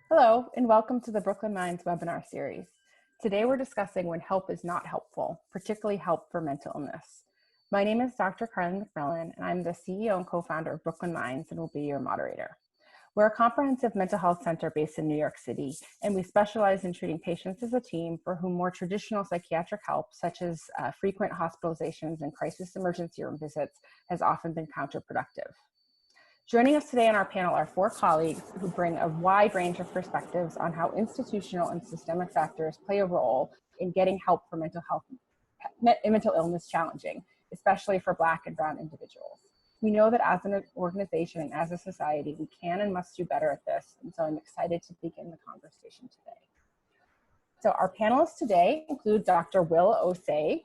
Hello, and welcome to the Brooklyn Minds webinar series. Today we're discussing when help is not helpful, particularly help for mental illness. My name is Dr. Carlin McMillan, and I'm the CEO and co-founder of Brooklyn Minds and will be your moderator. We're a comprehensive mental health center based in New York City, and we specialize in treating patients as a team for whom more traditional psychiatric help, such as frequent hospitalizations and crisis emergency room visits, has often been counterproductive. Joining us today on our panel are four colleagues who bring a wide range of perspectives on how institutional and systemic factors play a role in getting help for mental illness challenging, especially for Black and Brown individuals. We know that as an organization and as a society, we can and must do better at this, and so I'm excited to begin the conversation today. So our panelists today include Dr. Will Osei.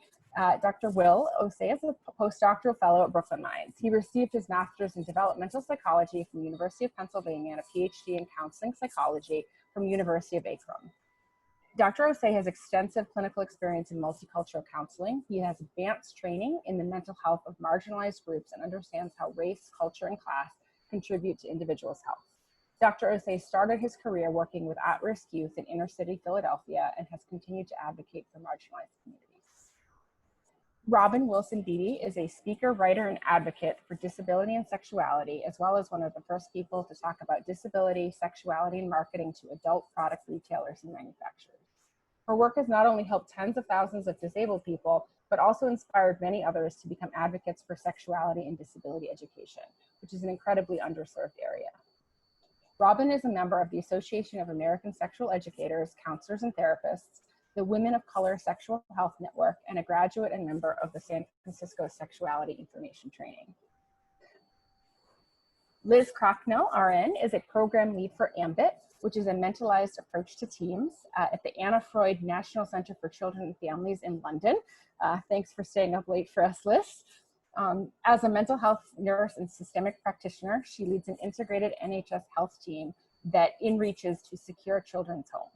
Dr. Will Osei is a post-doctoral fellow at Brooklyn Minds. He received his master's in developmental psychology from the University of Pennsylvania and a Ph.D. in counseling psychology from the University of Akron. Dr. Osei has extensive clinical experience in multicultural counseling. He has advanced training in the mental health of marginalized groups and understands how race, culture, and class contribute to individuals' health. Dr. Osei started his career working with at-risk youth in inner-city Philadelphia and has continued to advocate for marginalized communities. Robin Wilson Beatty is a speaker, writer, and advocate for disability and sexuality, as well as one of the first people to talk about disability, sexuality, and marketing to adult product retailers and manufacturers. Her work has not only helped tens of thousands of disabled people, but also inspired many others to become advocates for sexuality and disability education, which is an incredibly underserved area. Robin is a member of the Association of American Sexual Educators, Counselors, and Therapists, the Women of Color Sexual Health Network, and a graduate and member of the San Francisco Sexuality Information Training. Liz Crocknell, RN, is a program lead for AMBIT, which is a mentalized approach to teams at the Anna Freud National Center for Children and Families in London. Thanks for staying up late for us, Liz. As a mental health nurse and systemic practitioner, she leads an integrated NHS health team that inreaches to secure children's home.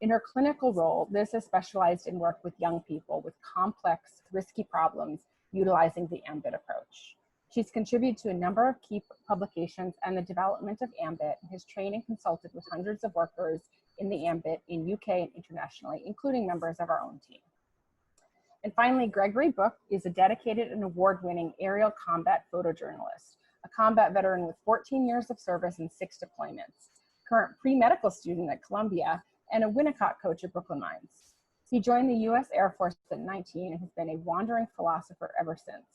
In her clinical role, Liz has specialized in work with young people with complex, risky problems utilizing the AMBIT approach. She's contributed to a number of key publications and the development of AMBIT, and has trained and consulted with hundreds of workers in the AMBIT in UK and internationally, including members of our own team. And finally, Gregory Book is a dedicated and award-winning aerial combat photojournalist, a combat veteran with 14 years of service and 6 deployments, current pre-medical student at Columbia, and a Winnicott coach at Brooklyn Minds. He joined the US Air Force at 19 and has been a wandering philosopher ever since.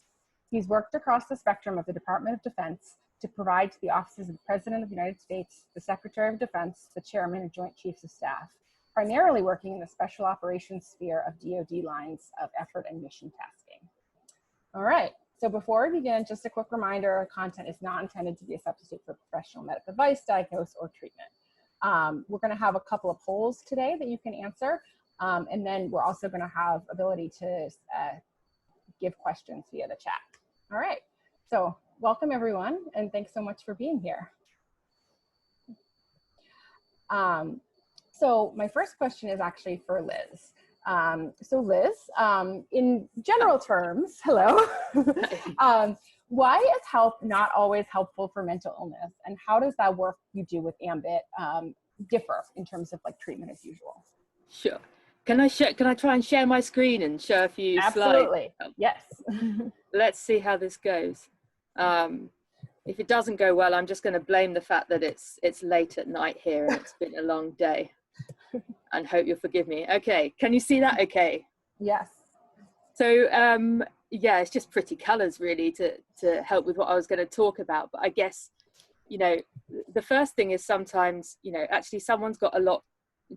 He's worked across the spectrum of the Department of Defense to provide to the offices of the President of the United States, the Secretary of Defense, the Chairman, and Joint Chiefs of Staff, primarily working in the special operations sphere of DoD lines of effort and mission tasking. All right, so before we begin, just a quick reminder, our content is not intended to be a substitute for professional medical advice, diagnosis, or treatment. We're going to have a couple of polls today that you can answer, and then we're also going to have ability to give questions via the chat. All right, so welcome everyone, and thanks so much for being here. So my first question is actually for Liz. So Liz, in general terms, hello. Why is help not always helpful for mental illness, and how does that work you do with AMBIT differ in terms of like treatment as usual? Sure. Can I try and share my screen and show a few slides? Absolutely. Yes. Let's see how this goes. If it doesn't go well, I'm just going to blame the fact that it's late at night here and it's been a long day, and hope you'll forgive me. Okay, can you see that okay? Yes. So yeah, it's just pretty colors really to help with what I was going to talk about. But I guess, you know, the first thing is sometimes, you know, actually someone's got a lot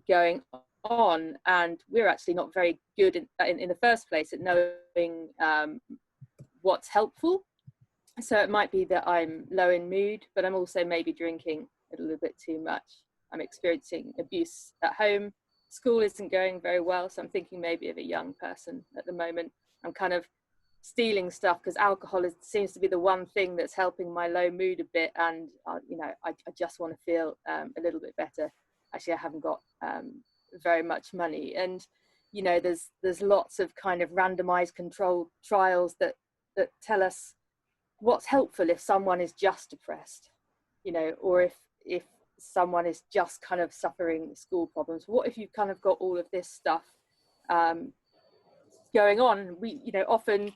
going on, and we're actually not very good in the first place at knowing what's helpful. So it might be that I'm low in mood, but I'm also maybe drinking a little bit too much. I'm experiencing abuse at home. School isn't going very well, so I'm thinking maybe of a young person at the moment. I'm kind of stealing stuff because alcohol seems to be the one thing that's helping my low mood a bit, and you know, I just want to feel a little bit better. Actually, I haven't got very much money, and you know, there's lots of kind of randomized controlled trials that tell us what's helpful if someone is just depressed, you know, or if someone is just kind of suffering school problems? What if you've kind of got all of this stuff going on? We, you know, often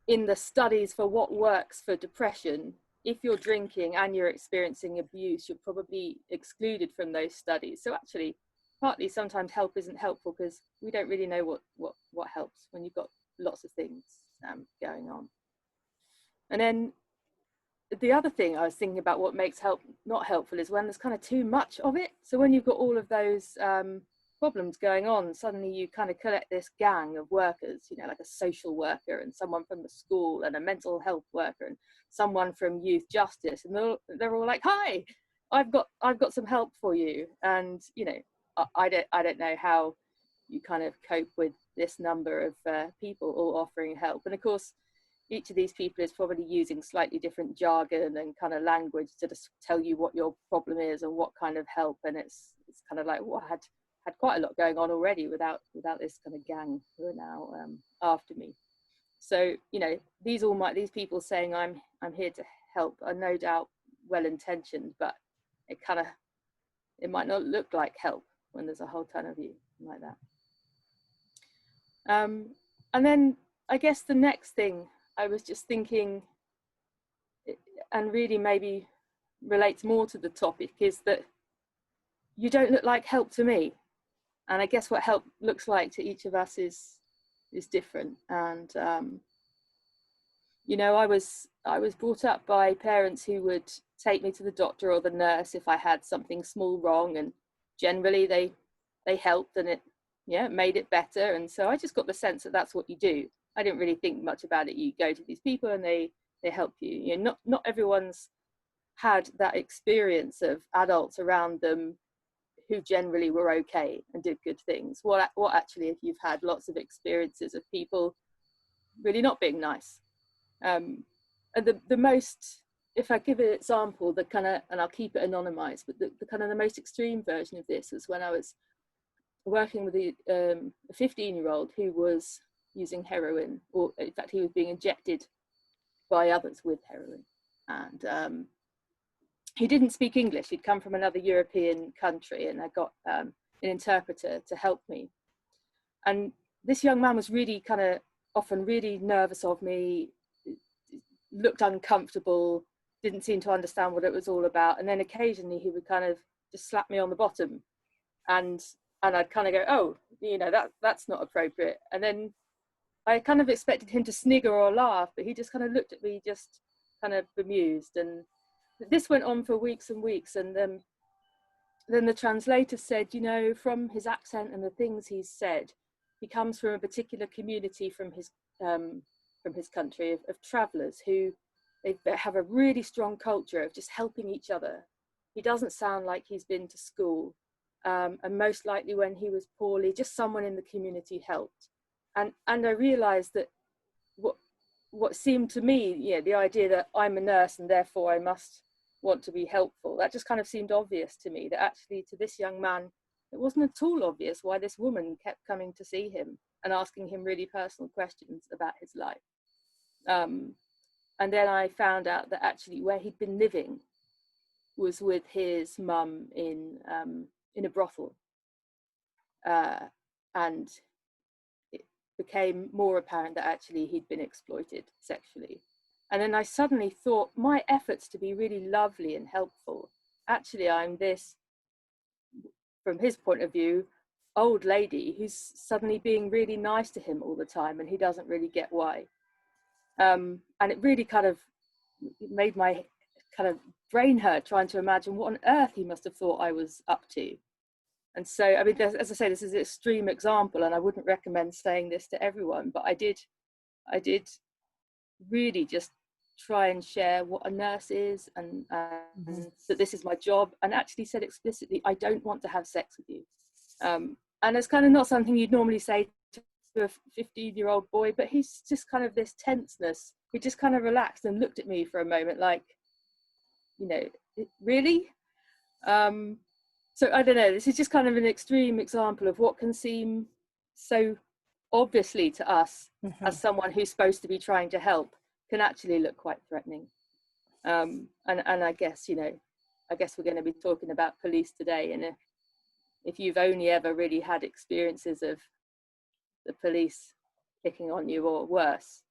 in the studies for what works for depression, if you're drinking and you're experiencing abuse, you're probably excluded from those studies. So actually, partly sometimes help isn't helpful because we don't really know what helps when you've got lots of things going on. And then the other thing I was thinking about, what makes help not helpful, is when there's kind of too much of it. So when you've got all of those problems going on, suddenly you kind of collect this gang of workers, you know, like a social worker and someone from the school and a mental health worker and someone from youth justice, and they're all like, hi, I've got some help for you. And you know, I don't know how you kind of cope with this number of people all offering help. And of course, each of these people is probably using slightly different jargon and kind of language to just tell you what your problem is and what kind of help. And it's kind of like, well, I had quite a lot going on already without this kind of gang who are now after me. So, you know, these people saying I'm here to help are no doubt well-intentioned, but it might not look like help when there's a whole ton of you like that. And then I guess the next thing I was just thinking, and really maybe relates more to the topic, is that you don't look like help to me. And I guess what help looks like to each of us is different. And you know, I was brought up by parents who would take me to the doctor or the nurse if I had something small wrong, and generally they helped, and it made it better. And so I just got the sense that that's what you do. I didn't really think much about it. You go to these people and they help you. You know, not everyone's had that experience of adults around them who generally were okay and did good things. What actually, if you've had lots of experiences of people really not being nice. And the most, if I give an example, the kind of, and I'll keep it anonymized, but the kind of the most extreme version of this was when I was working with a 15-year-old who was using heroin, or in fact he was being injected by others with heroin. And he didn't speak English. He'd come from another European country, and I got an interpreter to help me. And this young man was really kind of often really nervous of me, looked uncomfortable, didn't seem to understand what it was all about. And then occasionally he would kind of just slap me on the bottom, and I'd kind of go, oh, you know, that's not appropriate. And then I kind of expected him to snigger or laugh, but he just kind of looked at me, just kind of bemused. And this went on for weeks and weeks. And then the translator said, you know, from his accent and the things he's said, he comes from a particular community from his country of travellers who they have a really strong culture of just helping each other. He doesn't sound like he's been to school. And most likely when he was poorly, just someone in the community helped. And I realized that what seemed to me, the idea that I'm a nurse and therefore I must want to be helpful, that just kind of seemed obvious to me, that actually to this young man, it wasn't at all obvious why this woman kept coming to see him and asking him really personal questions about his life. And then I found out that actually where he'd been living was with his mum in a brothel. And it became more apparent that actually he'd been exploited sexually. And then I suddenly thought, my efforts to be really lovely and helpful, actually I'm this, from his point of view, old lady who's suddenly being really nice to him all the time, and he doesn't really get why. And it really kind of made my kind of brain hurt trying to imagine what on earth he must have thought I was up to. And so, I mean, as I say, this is an extreme example, and I wouldn't recommend saying this to everyone, but I did really just try and share what a nurse is, and that this is my job, and actually said explicitly, I don't want to have sex with you. And it's kind of not something you'd normally say to a 15-year-old boy, but he's just kind of this tenseness. He just kind of relaxed and looked at me for a moment like, really? So I don't know, this is just kind of an extreme example of what can seem so obviously to us as someone who's supposed to be trying to help can actually look quite threatening. And I guess, I guess we're going to be talking about police today. And if you've only ever really had experiences of the police picking on you or worse,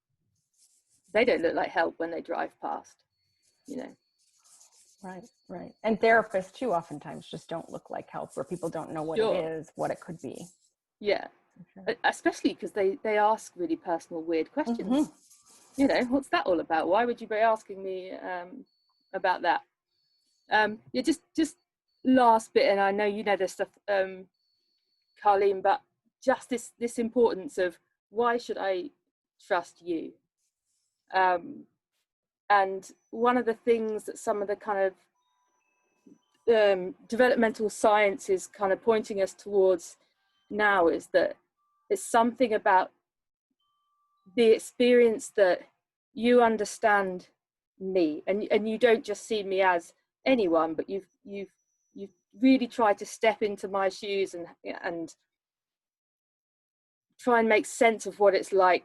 they don't look like help when they drive past, you know. Right. And therapists too oftentimes just don't look like help, where people don't know what it is, what it could be. Yeah. Sure. Especially because they ask really personal, weird questions. You know, what's that all about? Why would you be asking me about that? Yeah, just last bit, and I know you know this stuff, Carleen, but just this importance of, why should I trust you? And one of the things that some of the kind of developmental science is kind of pointing us towards now is that it's something about the experience that you understand me, and you don't just see me as anyone, but you've really tried to step into my shoes and try and make sense of what it's like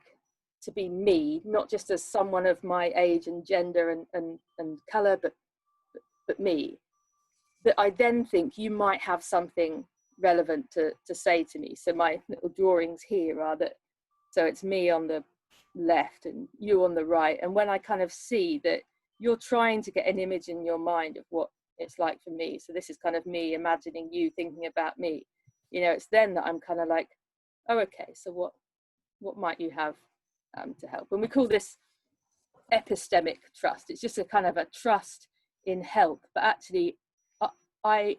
to be me, not just as someone of my age and gender and color, but me. That I then think you might have something relevant to say to me. So my little drawings here are that, so it's me on the left and you on the right, and when I kind of see that you're trying to get an image in your mind of what it's like for me, so this is kind of me imagining you thinking about me, you know, it's then that I'm kind of like, oh, okay, so what might you have to help? And we call this epistemic trust. It's just a kind of a trust in help, but actually I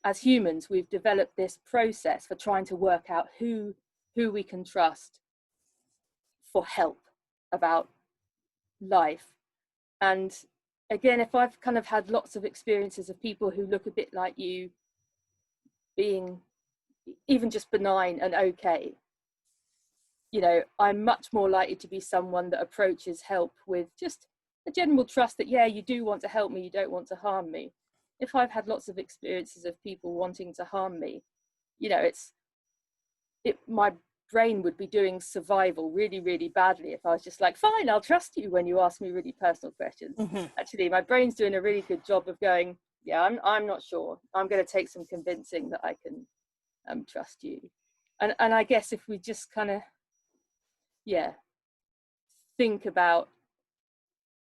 as humans, we've developed this process for trying to work out who we can trust for help about life. And again, if I've kind of had lots of experiences of people who look a bit like you being even just benign and okay, you know, I'm much more likely to be someone that approaches help with just a general trust that, yeah, you do want to help me, you don't want to harm me. If I've had lots of experiences of people wanting to harm me, you know, my brain would be doing survival really, really badly if I was just like, fine, I'll trust you when you ask me really personal questions. Actually, my brain's doing a really good job of going, yeah, I'm not sure. I'm going to take some convincing that I can trust you. And I guess if we just kind of, think about,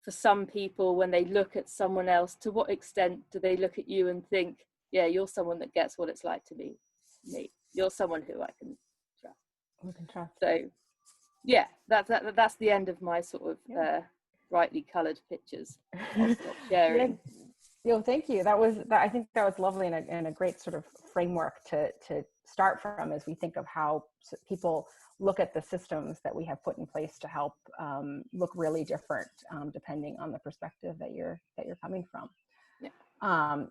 for some people, when they look at someone else, to what extent do they look at you and think, yeah, you're someone that gets what it's like to be me. You're someone who I can trust. We can trust. So, yeah, that's the end of my sort of brightly coloured pictures. I'll stop sharing. Thank you. I think that was lovely and a great sort of framework to start from as we think of how people look at the systems that we have put in place to help look really different depending on the perspective that you're coming from. Yeah.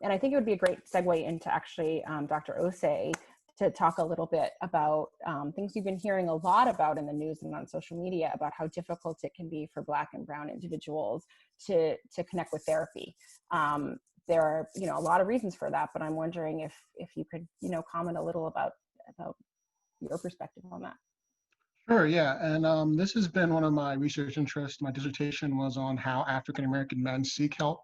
And I think it would be a great segue into actually Dr. Osei to talk a little bit about things we've been hearing a lot about in the news and on social media about how difficult it can be for Black and Brown individuals to connect with therapy. There are, a lot of reasons for that, but I'm wondering if you could, comment a little about your perspective on that. Sure, yeah, and this has been one of my research interests. My dissertation was on how African-American men seek help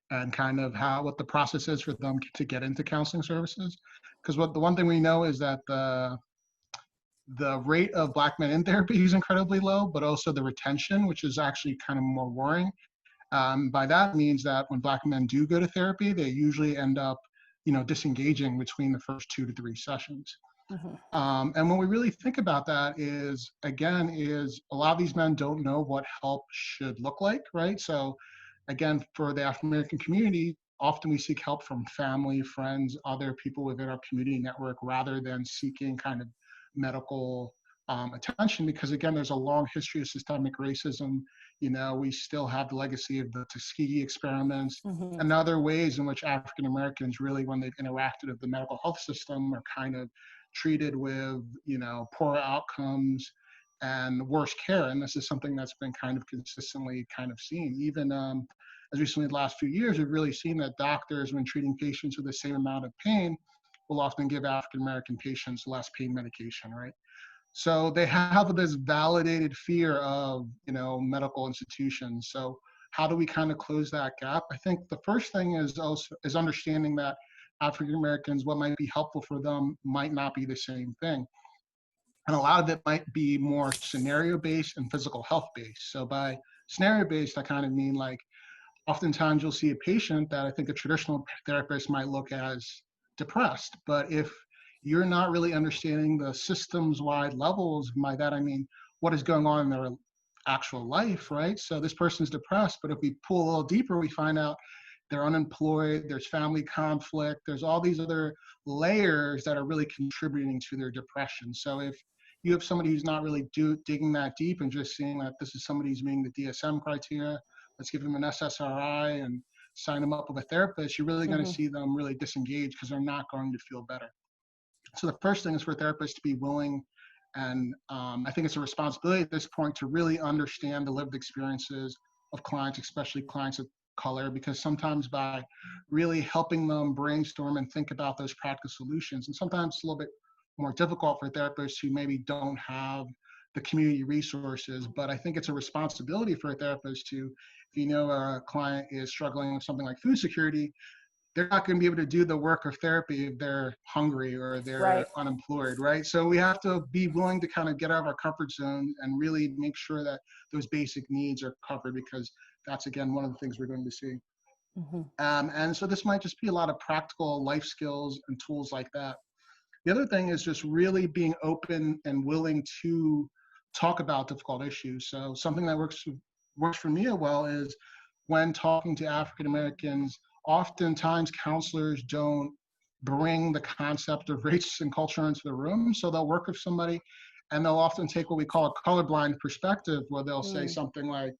and kind of what the process is for them to get into counseling services. Because the one thing we know is that the rate of Black men in therapy is incredibly low, but also the retention, which is actually kind of more worrying. By that means that when Black men do go to therapy, they usually end up, disengaging between the first 2 to 3 sessions. And when we really think about that is a lot of these men don't know what help should look like, right? So again, for the African-American community, often we seek help from family, friends, other people within our community network, rather than seeking kind of medical attention, because again, there's a long history of systemic racism. We still have the legacy of the Tuskegee experiments and other ways in which African Americans really, when they've interacted with the medical health system, are kind of treated with, poorer outcomes and worse care. And this is something that's been kind of consistently kind of seen. Even as recently the last few years, we've really seen that doctors, when treating patients with the same amount of pain, will often give African American patients less pain medication, right? So they have this validated fear of, medical institutions. So, how do we kind of close that gap? I think the first thing is also is understanding that African Americans, what might be helpful for them might not be the same thing. And a lot of it might be more scenario based and physical health based. So by scenario based, I kind of mean like oftentimes you'll see a patient that I think a traditional therapist might look as depressed. But if you're not really understanding the systems wide levels, by that I mean what is going on in their actual life, right? So this person's depressed, but if we pull a little deeper, we find out they're unemployed, there's family conflict, there's all these other layers that are really contributing to their depression. So if you have somebody who's not really digging that deep and just seeing that this is somebody who's meeting the DSM criteria, let's give them an SSRI and sign them up with a therapist, you're really going to see them really disengage because they're not going to feel better. So the first thing is for therapists to be willing, and I think it's a responsibility at this point to really understand the lived experiences of clients, especially clients of color, because sometimes by really helping them brainstorm and think about those practical solutions, and sometimes it's a little bit more difficult for therapists who maybe don't have the community resources, but I think it's a responsibility for a therapist to, if you know a client is struggling with something like food security, they're not going to be able to do the work of therapy if they're hungry or they're unemployed, right? So we have to be willing to kind of get out of our comfort zone and really make sure that those basic needs are covered, because that's, again, one of the things we're going to see. And so this might just be a lot of practical life skills and tools like that. The other thing is just really being open and willing to talk about difficult issues. So something that works for me well is when talking to African Americans, oftentimes counselors don't bring the concept of race and culture into the room. So they'll work with somebody and they'll often take what we call a colorblind perspective, where they'll say something like,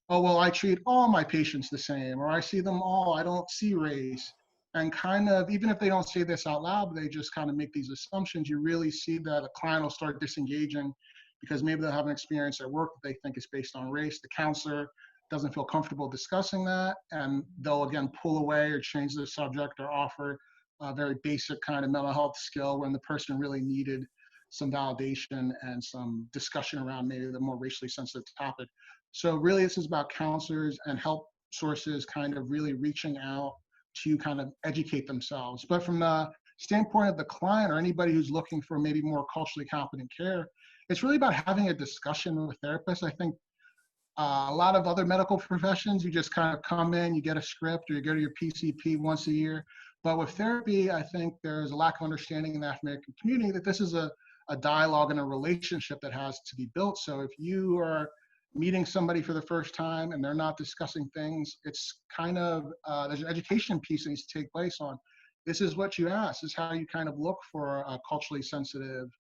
oh, well, I treat all my patients the same, or I see them all, I don't see race. And kind of, even if they don't say this out loud, they just kind of make these assumptions, you really see that a client will start disengaging because maybe they'll have an experience at work that they think is based on race. The counselor doesn't feel comfortable discussing that, and they'll again pull away or change the subject or offer a very basic kind of mental health skill when the person really needed some validation and some discussion around maybe the more racially sensitive topic. So really this is about counselors and help sources kind of really reaching out to kind of educate themselves. But from the standpoint of the client or anybody who's looking for maybe more culturally competent care, it's really about having a discussion with therapists. I think a lot of other medical professions, you just kind of come in, you get a script, or you go to your PCP once a year. But with therapy, I think there's a lack of understanding in the African American community that this is a dialogue and a relationship that has to be built. So if you are meeting somebody for the first time and they're not discussing things, it's kind of, there's an education piece that needs to take place on, this is what you ask, this is how you kind of look for a culturally sensitive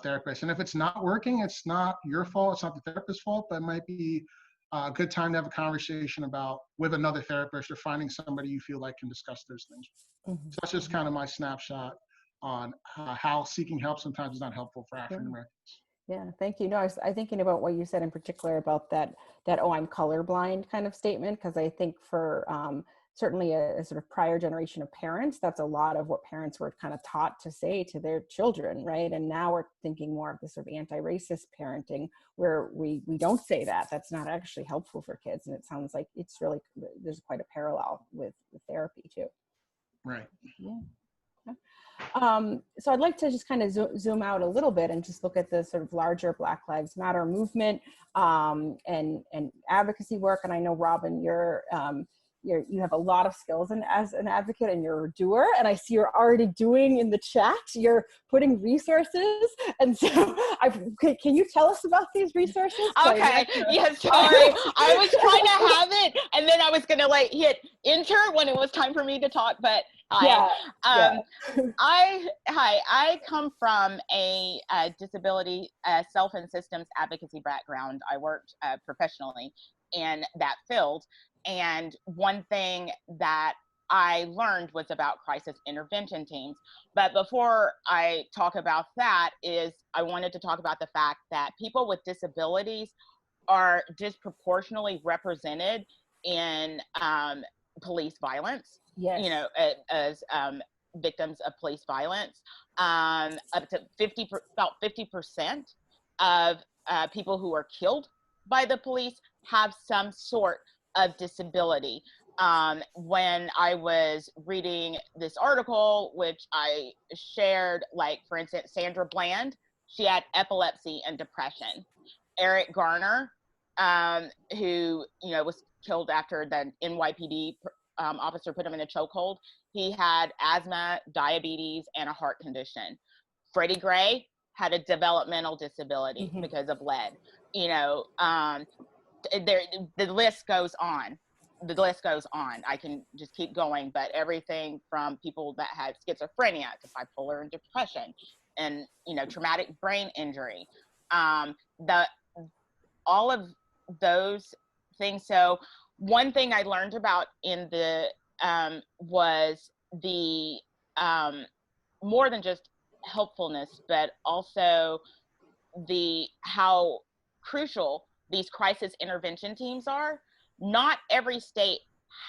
therapist. And if it's not working, it's not your fault, it's not the therapist's fault, but it might be a good time to have a conversation about with another therapist or finding somebody you feel like can discuss those things. So that's just kind of my snapshot on how seeking help sometimes is not helpful for African Americans. Yeah, thank you. No, I was thinking about what you said in particular about that oh, I'm colorblind kind of statement, because I think for certainly a sort of prior generation of parents, that's a lot of what parents were kind of taught to say to their children, right? And now we're thinking more of this sort of anti-racist parenting where we don't say that. That's not actually helpful for kids. And it sounds like it's really, there's quite a parallel with therapy too. Right. Yeah. So I'd like to just kind of zoom out a little bit and just look at the sort of larger Black Lives Matter movement and advocacy work. And I know, Robin, you have a lot of skills as an advocate, and you're a doer. And I see you're already doing in the chat, you're putting resources. And so can you tell us about these resources? Okay, yes, sorry. I was trying to have it, and then I was gonna like hit enter when it was time for me to talk, but hi. I come from a disability self and systems advocacy background. I worked professionally in that field. And one thing that I learned was about crisis intervention teams. But before I talk about that, I wanted to talk about the fact that people with disabilities are disproportionately represented in police violence. Yes. You know, as victims of police violence. Up to about 50% of people who are killed by the police have some sort of disability. When I was reading this article, which I shared, like, for instance, Sandra Bland, she had epilepsy and depression. Eric Garner, who, you know, was killed after the NYPD officer put him in a chokehold, he had asthma, diabetes, and a heart condition. Freddie Gray had a developmental disability because of lead. You know, the list goes on. The list goes on. I can just keep going, but everything from people that had schizophrenia to bipolar and depression, and, you know, traumatic brain injury, all of those things. So one thing I learned about in the was the more than just helpfulness, but also how crucial these crisis intervention teams are. Not every state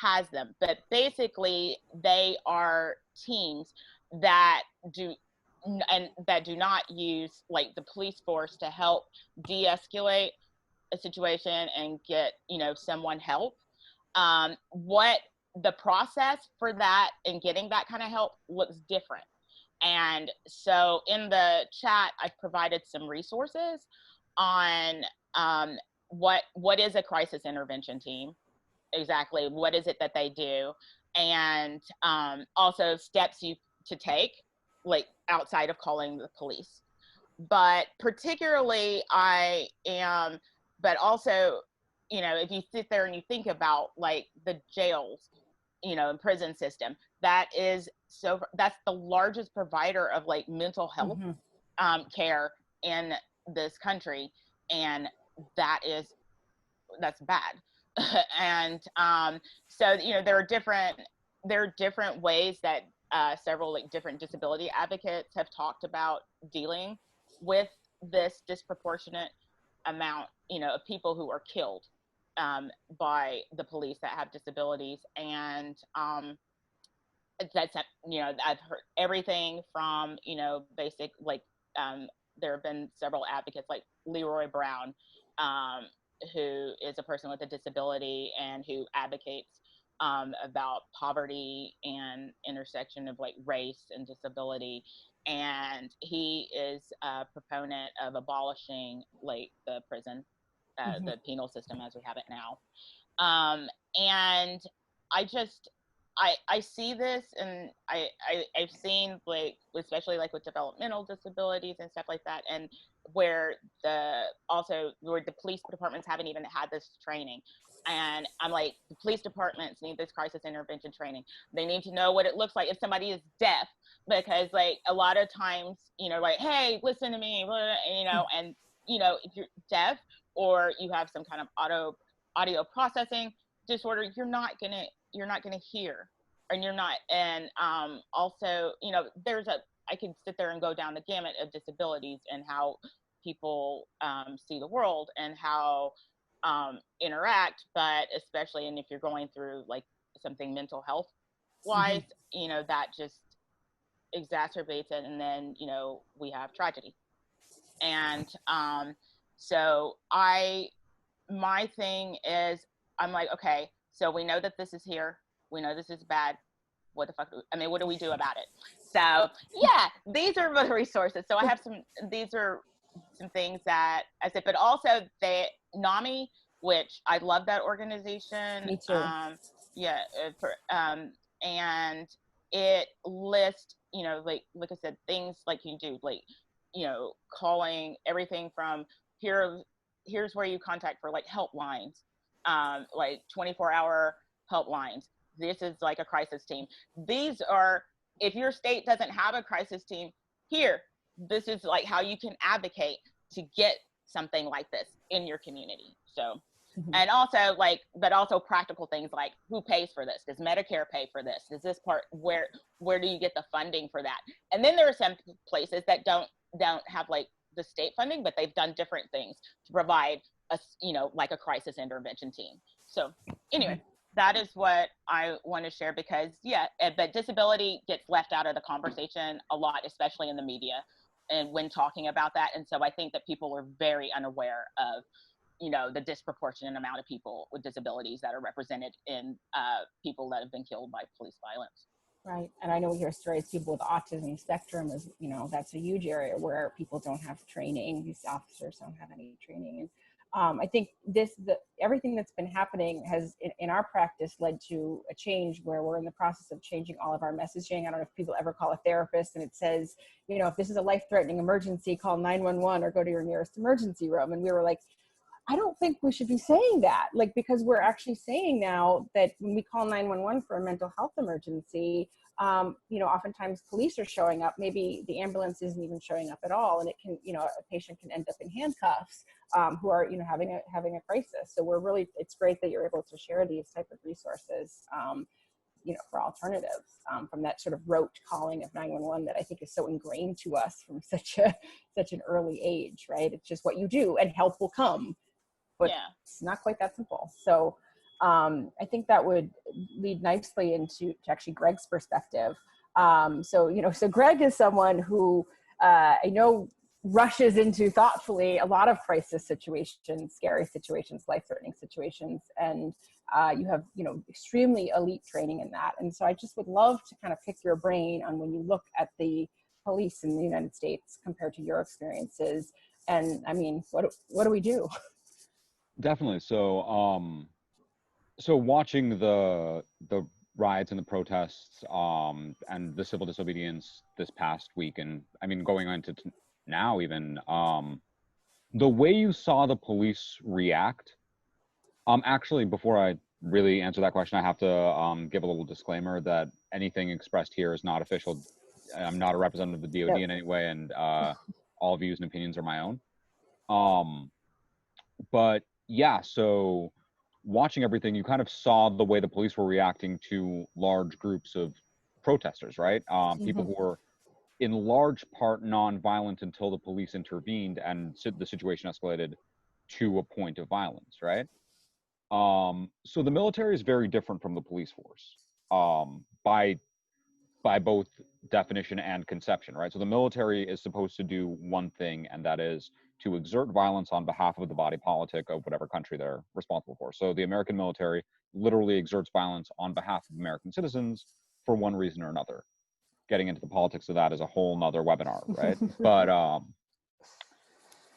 has them, but basically they are teams that do not use, like, the police force to help de-escalate a situation and get, you know, someone help. What the process for that and getting that kind of help looks different. And so in the chat, I've provided some resources on what is a crisis intervention team, exactly what is it that they do, and also steps to take, like, outside of calling the police. But particularly but also, you know, if you sit there and you think about, like, the jails, you know, and prison system, that's the largest provider of, like, mental health care in this country, and that's bad. And so, you know, there are different ways that several, like, different disability advocates have talked about dealing with this disproportionate amount, you know, of people who are killed by the police that have disabilities. And that's, you know, I've heard everything from, you know, basic, like, there have been several advocates like Leroy Brown, who is a person with a disability and who advocates about poverty and intersection of, like, race and disability. And he is a proponent of abolishing, like, the prison, the penal system as we have it now. And I see this, and I've seen, like, especially, like, with developmental disabilities and stuff like that, and where the police departments haven't even had this training. And I'm like, the police departments need this crisis intervention training. They need to know what it looks like if somebody is deaf, because, like, a lot of times, you know, like, hey, listen to me, you know, and, you know, if you're deaf or you have some kind of audio processing disorder, you're not gonna hear, and you're not. And also, you know, I can sit there and go down the gamut of disabilities and how people see the world and how interact, but especially, and if you're going through, like, something mental health wise, you know, that just exacerbates it, and then, you know, we have tragedy. And so my thing is, I'm like, okay, so we know that this is here, we know this is bad, what the fuck, what do we do about it? So yeah, these are the resources. So I have these are some things that I said, but also NAMI, which I love that organization. Me too. Yeah, and it lists, you know, like I said, things like you do, like, you know, calling everything from here's where you contact for, like, helplines, like 24-hour helplines. This is like a crisis team. These are, if your state doesn't have a crisis team, this is, like, how you can advocate to get something like this in your community. So, and also, like, but also practical things like, who pays for this? Does Medicare pay for this? Does this part, where do you get the funding for that? And then there are some places that don't have, like, the state funding, but they've done different things to provide a, you know, like, a crisis intervention team. So anyway, that is what I want to share, because but disability gets left out of the conversation a lot, especially in the media and when talking about that. And so I think that people are very unaware of you know, the disproportionate amount of people with disabilities that are represented in people that have been killed by police violence. Right. And I know we hear stories, people with autism spectrum is, you know, that's a huge area where people don't have training. These officers don't have any training. And I think everything that's been happening has, in our practice, led to a change where we're in the process of changing all of our messaging. I don't know if people ever call a therapist and it says, you know, if this is a life-threatening emergency, call 911 or go to your nearest emergency room. And we were like, I don't think we should be saying that, like, because we're actually saying now that when we call 911 for a mental health emergency, you know, oftentimes police are showing up, maybe the ambulance isn't even showing up at all. And it can, you know, a patient can end up in handcuffs who are, you know, having a crisis. So it's great that you're able to share these type of resources, you know, for alternatives from that sort of rote calling of 911 that I think is so ingrained to us from such an early age, right? It's just what you do and help will come. But it's not quite that simple. So I think that would lead nicely into actually Greg's perspective. So, you know, so Greg is someone who I know rushes into thoughtfully a lot of crisis situations, scary situations, life-threatening situations. And you have, you know, extremely elite training in that. And so I just would love to kind of pick your brain on when you look at the police in the United States compared to your experiences. And I mean, what do we do? Definitely. So, so watching the riots and the protests, and the civil disobedience this past week, and I mean, going on to now even, the way you saw the police react, actually, before I really answer that question, I have to give a little disclaimer that anything expressed here is not official. I'm not a representative of the DoD in any way, and all views and opinions are my own. But yeah, so watching everything, you kind of saw the way the police were reacting to large groups of protesters, right? People who were in large part non-violent until the police intervened and the situation escalated to a point of violence, right? So the military is very different from the police force, by both definition and conception, right? So the military is supposed to do one thing, and that is to exert violence on behalf of the body politic of whatever country they're responsible for. So the American military literally exerts violence on behalf of American citizens for one reason or another. Getting into the politics of that is a whole nother webinar, right? But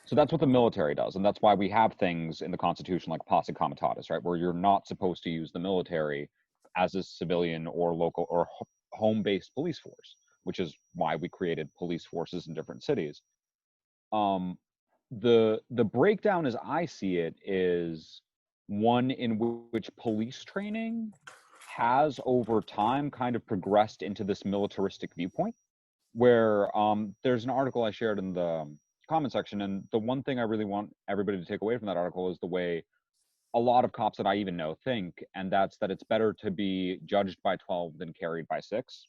so that's what the military does, and that's why we have things in the Constitution like posse comitatus, right, where you're not supposed to use the military as a civilian or local or home-based police force, which is why we created police forces in different cities. The breakdown, as I see it, is one in which police training has over time kind of progressed into this militaristic viewpoint, where there's an article I shared in the comment section, and the one thing I really want everybody to take away from that article is the way a lot of cops that I even know think, and that's that it's better to be judged by 12 than carried by 6.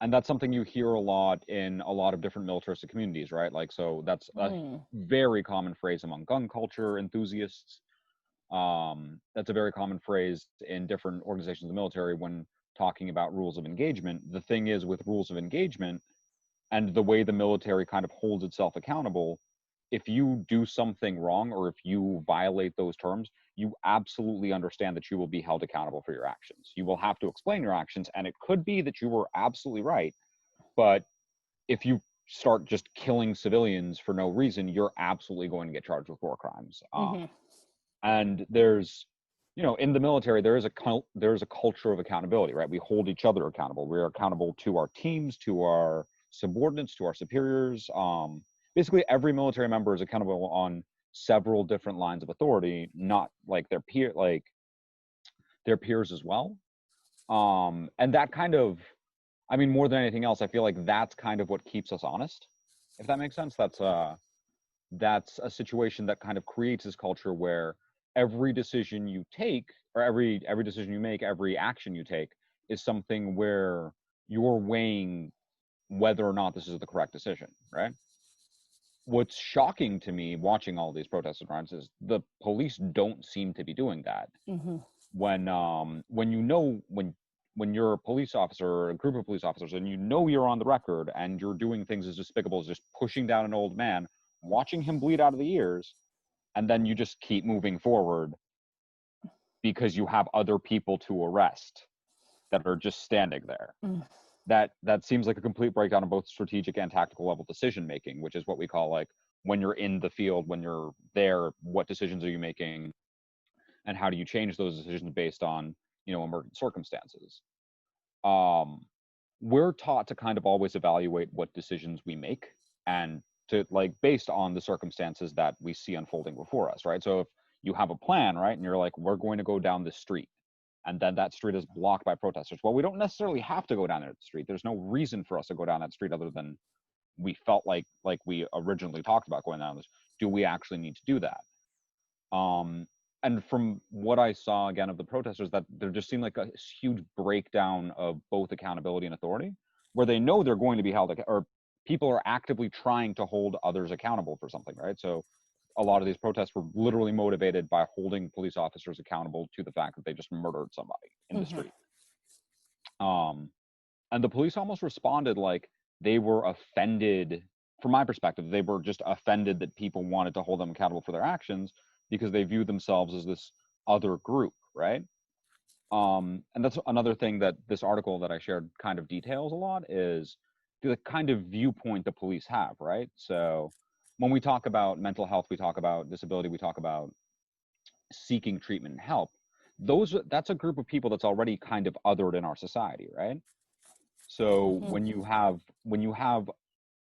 And that's something you hear a lot in a lot of different militaristic communities, right? Like, so that's a very common phrase among gun culture enthusiasts. That's a very common phrase in different organizations of the military when talking about rules of engagement. The thing is, with rules of engagement and the way the military kind of holds itself accountable, if you do something wrong or if you violate those terms, you absolutely understand that you will be held accountable for your actions. You will have to explain your actions, and it could be that you were absolutely right, but if you start just killing civilians for no reason, you're absolutely going to get charged with war crimes. And there's, you know, in the military, there is a culture of accountability, right? We hold each other accountable. We're accountable to our teams, to our subordinates, to our superiors. Basically, every military member is accountable on several different lines of authority, not like their peers as well. And that kind of, I mean, more than anything else, I feel like that's kind of what keeps us honest, if that makes sense. That's a situation that kind of creates this culture where every decision you take, or every decision you make, every action you take, is something where you're weighing whether or not this is the correct decision, right? What's shocking to me watching all these protests and riots is the police don't seem to be doing that. When you know, when you're a police officer or a group of police officers and you know you're on the record and you're doing things as despicable as just pushing down an old man, watching him bleed out of the ears, and then you just keep moving forward because you have other people to arrest that are just standing there. That seems like a complete breakdown of both strategic and tactical level decision making, which is what we call like when you're in the field, when you're there, what decisions are you making, and how do you change those decisions based on, you know, emergent circumstances. We're taught to kind of always evaluate what decisions we make and to like based on the circumstances that we see unfolding before us, right? So if you have a plan, right, and you're like, we're going to go down this street, and then that street is blocked by protesters. Well, we don't necessarily have to go down that street. There's no reason for us to go down that street other than we felt like we originally talked about going down this. Do we actually need to do that? And from what I saw again of the protesters, that there just seemed like a huge breakdown of both accountability and authority, where they know they're going to be held, or people are actively trying to hold others accountable for something, right? So a lot of these protests were literally motivated by holding police officers accountable to the fact that they just murdered somebody in the street. And the police almost responded like they were offended. From my perspective, they were just offended that people wanted to hold them accountable for their actions because they viewed themselves as this other group, right? And that's another thing that this article that I shared kind of details a lot, is the kind of viewpoint the police have, right? So when we talk about mental health, we talk about disability, we talk about seeking treatment and help. That's a group of people that's already kind of othered in our society, right? So when you have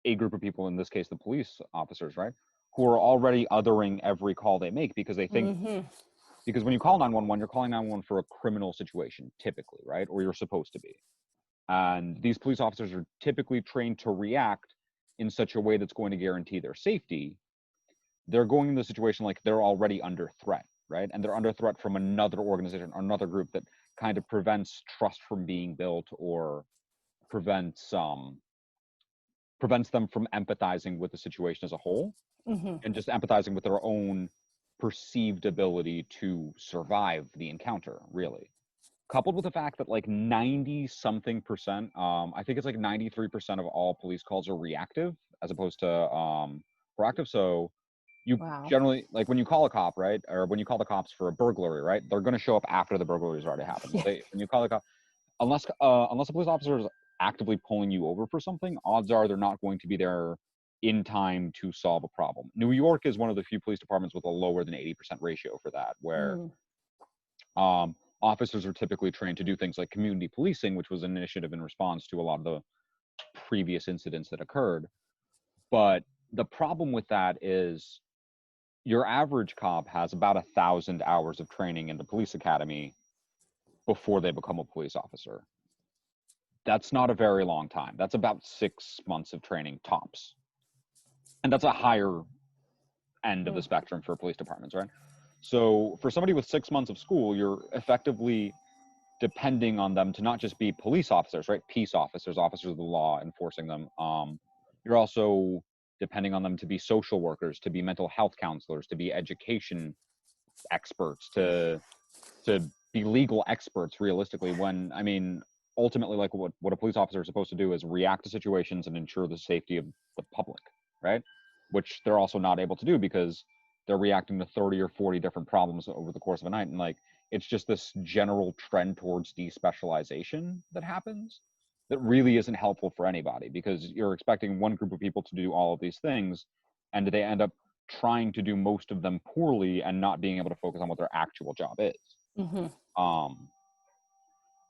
a group of people, in this case the police officers, right, who are already othering every call they make because they think because when you call 911, you're calling 911 for a criminal situation typically, right? Or you're supposed to be. And these police officers are typically trained to react in such a way that's going to guarantee their safety. They're going into the situation like they're already under threat, right? And they're under threat from another organization or another group that kind of prevents trust from being built, or prevents them from empathizing with the situation as a whole, and just empathizing with their own perceived ability to survive the encounter, really. Coupled with the fact that like 90-something%, I think it's like 93% of all police calls are reactive as opposed to proactive. So you generally, like when you call a cop, right, or when you call the cops for a burglary, right, they're going to show up after the burglary's already happened. When you call the cop, unless a police officer is actively pulling you over for something, odds are they're not going to be there in time to solve a problem. New York is one of the few police departments with a lower than 80% ratio for that, where officers are typically trained to do things like community policing, which was an initiative in response to a lot of the previous incidents that occurred. But the problem with that is your average cop has about 1,000 hours of training in the police academy before they become a police officer. That's not a very long time. That's about 6 months of training tops. And that's a higher end of the spectrum for police departments, right? So for somebody with 6 months of school, you're effectively depending on them to not just be police officers, right? Peace officers, officers of the law, enforcing them. You're also depending on them to be social workers, to be mental health counselors, to be education experts, to be legal experts, realistically. When, I mean, ultimately, like what a police officer is supposed to do is react to situations and ensure the safety of the public, right? Which they're also not able to do because they're reacting to 30 or 40 different problems over the course of a night. And like, it's just this general trend towards despecialization that happens that really isn't helpful for anybody, because you're expecting one group of people to do all of these things, and they end up trying to do most of them poorly and not being able to focus on what their actual job is.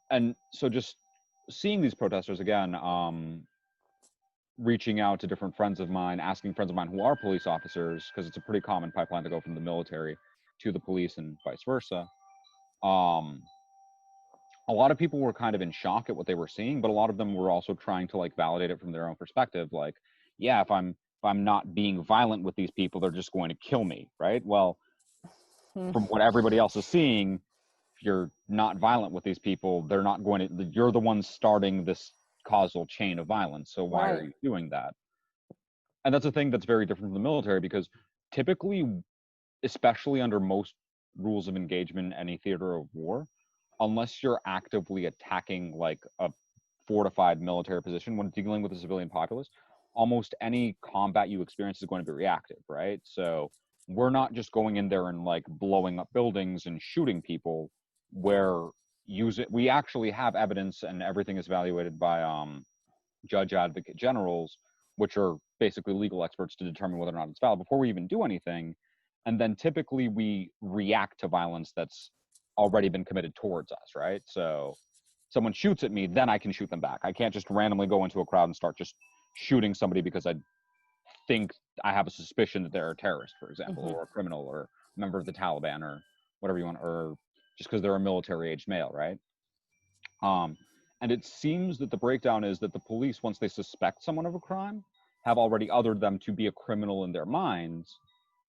And so just seeing these protesters again, reaching out to different friends of mine, asking friends of mine who are police officers, because it's a pretty common pipeline to go from the military to the police and vice versa. A lot of people were kind of in shock at what they were seeing, but a lot of them were also trying to like validate it from their own perspective. Like, yeah, if I'm not being violent with these people, they're just going to kill me, right? Well, from what everybody else is seeing, if you're not violent with these people, they're not going to, you're the ones starting this causal chain of violence. So why are you doing that? And that's a thing that's very different from the military, because typically, especially under most rules of engagement in any theater of war, unless you're actively attacking like a fortified military position, when dealing with the civilian populace, almost any combat you experience is going to be reactive, right? So we're not just going in there and like blowing up buildings and shooting people. We actually have evidence, and everything is evaluated by judge advocate generals, which are basically legal experts, to determine whether or not it's valid before we even do anything. And then typically we react to violence that's already been committed towards us, right? So someone shoots at me, then I can shoot them back. I can't just randomly go into a crowd and start just shooting somebody because I think I have a suspicion that they're a terrorist, for example, or a criminal, or a member of the Taliban, or whatever you want, or just because they're a military-aged male, right? And it seems that the breakdown is that the police, once they suspect someone of a crime, have already othered them to be a criminal in their minds,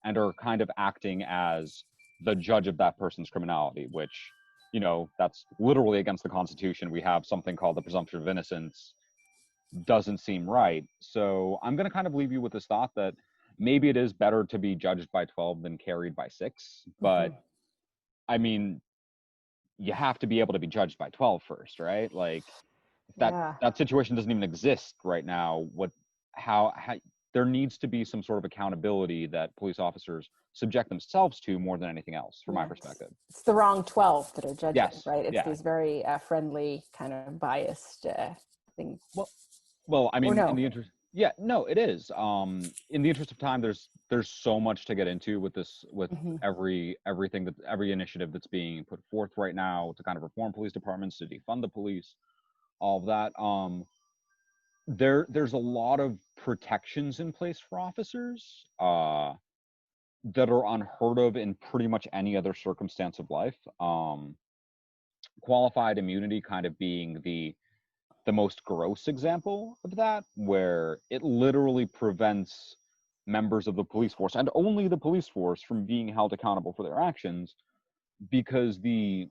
and are kind of acting as the judge of that person's criminality, which, you know, that's literally against the Constitution. We have something called the presumption of innocence. Doesn't seem right. So I'm going to kind of leave you with this thought that maybe it is better to be judged by 12 than carried by 6. But I mean, you have to be able to be judged by 12 first, right? Like that situation doesn't even exist right now. How there needs to be some sort of accountability that police officers subject themselves to more than anything else, from my perspective. It's the wrong 12 that are judging, Yes. right? It's these very friendly, kind of biased things. Well, I mean, no? in the interest, no, it is. In the interest of time, there's so much to get into with this, with every initiative that's being put forth right now to kind of reform police departments, to defund the police, all of that. There's a lot of protections in place for officers that are unheard of in pretty much any other circumstance of life. Qualified immunity kind of being the most gross example of that, where it literally prevents members of the police force, and only the police force, from being held accountable for their actions, because the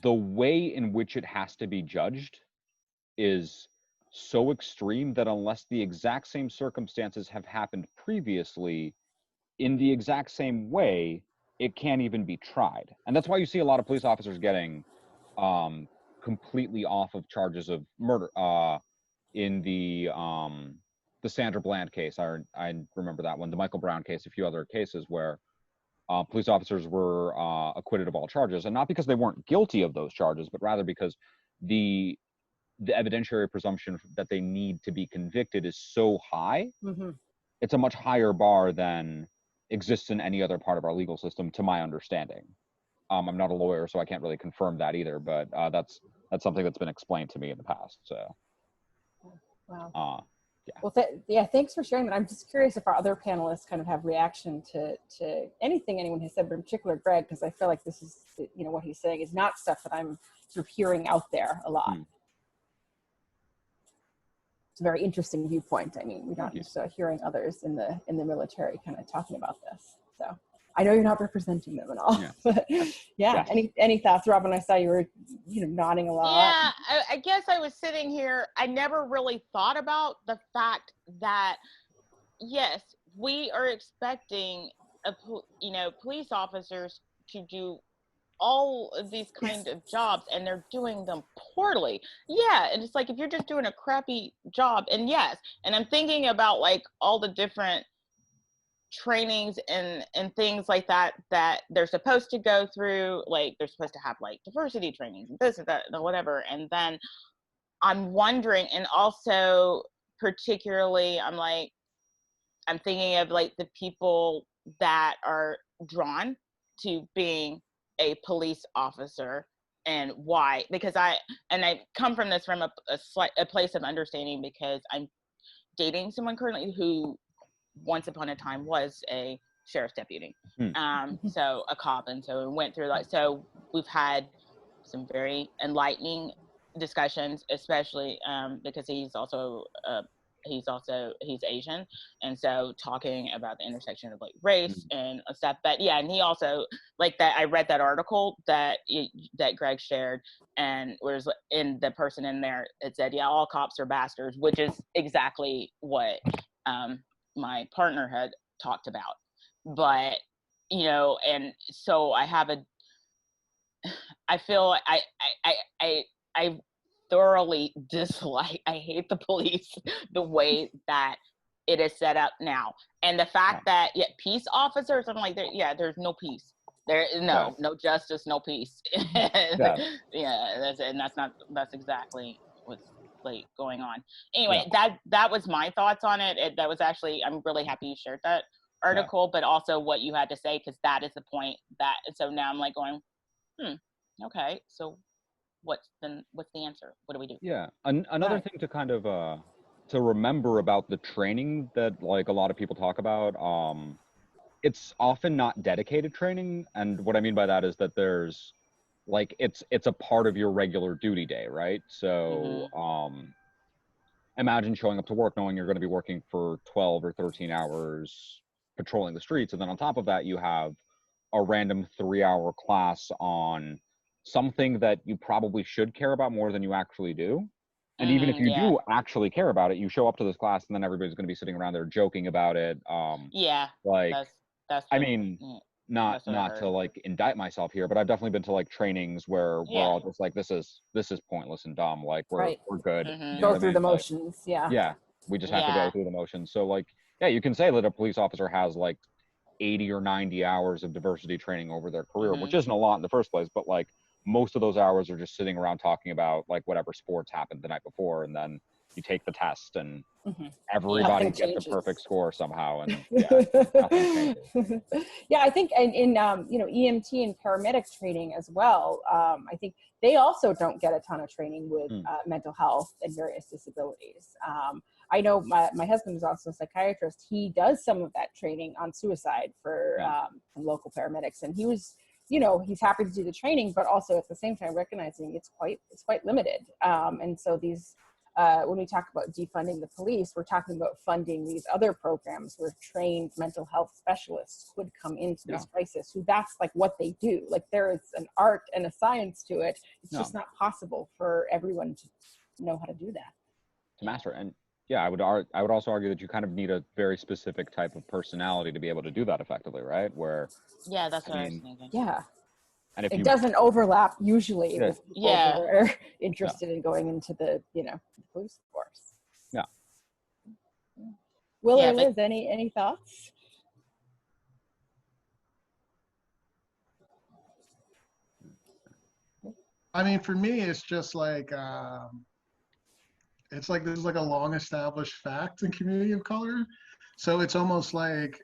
way in which it has to be judged is so extreme that unless the exact same circumstances have happened previously in the exact same way, it can't even be tried. And that's why you see a lot of police officers getting completely off of charges of murder. In the Sandra Bland case, I remember that one, the Michael Brown case, a few other cases where police officers were acquitted of all charges, and not because they weren't guilty of those charges, but rather because the evidentiary presumption that they need to be convicted is so high. It's a much higher bar than exists in any other part of our legal system, to my understanding. I'm not a lawyer, so I can't really confirm that either, but that's something that's been explained to me in the past. So, wow. Well, thanks for sharing that. I'm just curious if our other panelists kind of have reaction to anything anyone has said, but in particular Greg, because I feel like this is, what he's saying is not stuff that I'm sort of hearing out there a lot. It's a very interesting viewpoint. I mean, we're not just hearing others in the military kind of talking about this. So I know you're not representing them at all, but any thoughts, Robin? I saw you were, nodding a lot. Yeah, I guess I was sitting here. I never really thought about the fact that, yes, we are expecting police officers to do all of these kind of jobs, and they're doing them poorly. And it's like, if you're just doing a crappy job, and I'm thinking about like all the different trainings and things like that they're supposed to go through, like they're supposed to have like diversity trainings and this and that and whatever, and then I'm wondering, and also particularly I'm thinking of like the people that are drawn to being a police officer, and why, because I come from this from a place of understanding, because I'm dating someone currently who once upon a time was a sheriff's deputy, so a cop, and so we went through so we've had some very enlightening discussions, especially because he's Asian, and so talking about the intersection of like race and stuff. But and he also like that. I read that article that Greg shared, and whereas in the person in there, it said, all cops are bastards, which is exactly what my partner had talked about. But and so I feel I thoroughly dislike, I hate the police, the way that it is set up now. And the fact that peace officers, I'm like, there's no peace. No justice, no peace. That's exactly what's like going on. Anyway, that was my thoughts on it. That was actually, I'm really happy you shared that article, but also what you had to say, because that is the point so now I'm like going, okay, so what's the answer? What do we do? Yeah, another thing to kind of to remember about the training that like a lot of people talk about, it's often not dedicated training, and what I mean by that is that there's like it's a part of your regular duty day, right? So imagine showing up to work knowing you're going to be working for 12 or 13 hours patrolling the streets, and then on top of that you have a random 3-hour class on something that you probably should care about more than you actually do. And even if you do actually care about it, you show up to this class and then everybody's going to be sitting around there joking about it. That's I mean, not to like indict myself here, but I've definitely been to like trainings where we're all just like, this is pointless and dumb. Like we're good. Go through the motions. Yeah. We just have to go through the motions. So like, you can say that a police officer has like 80 or 90 hours of diversity training over their career, which isn't a lot in the first place, but like most of those hours are just sitting around talking about like whatever sports happened the night before, and then you take the test and everybody gets a perfect score somehow, and I think in EMT and paramedic training as well, I think they also don't get a ton of training with mental health and various disabilities. I know my husband is also a psychiatrist. He does some of that training on suicide for local paramedics, and he was, he's happy to do the training, but also at the same time recognizing it's quite limited. And so these, when we talk about defunding the police, we're talking about funding these other programs where trained mental health specialists could come into this crisis, who that's like what they do. Like there is an art and a science to it. It's just not possible for everyone to know how to do that. To master. And I would also argue that you kind of need a very specific type of personality to be able to do that effectively, right? Where that's what I was thinking. Yeah. And if it doesn't overlap usually with people who are interested in going into the the police force. Yeah. Will or Liz, any thoughts? I mean, for me, it's just like it's like this is like a long established fact in community of color. So it's almost like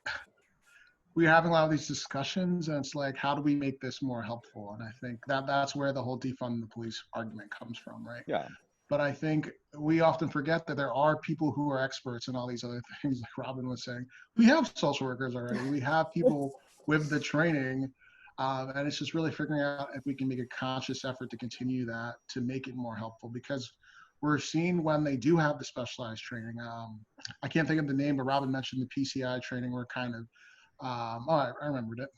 we're having a lot of these discussions, and it's like, how do we make this more helpful? And I think that's where the whole defund the police argument comes from, right? Yeah. But I think we often forget that there are people who are experts in all these other things, like Robin was saying. We have social workers already. We have people with the training, and it's just really figuring out if we can make a conscious effort to continue that, to make it more helpful, because we're seeing when they do have the specialized training. I can't think of the name, but Robin mentioned the PCI training. We're kind of I remembered it,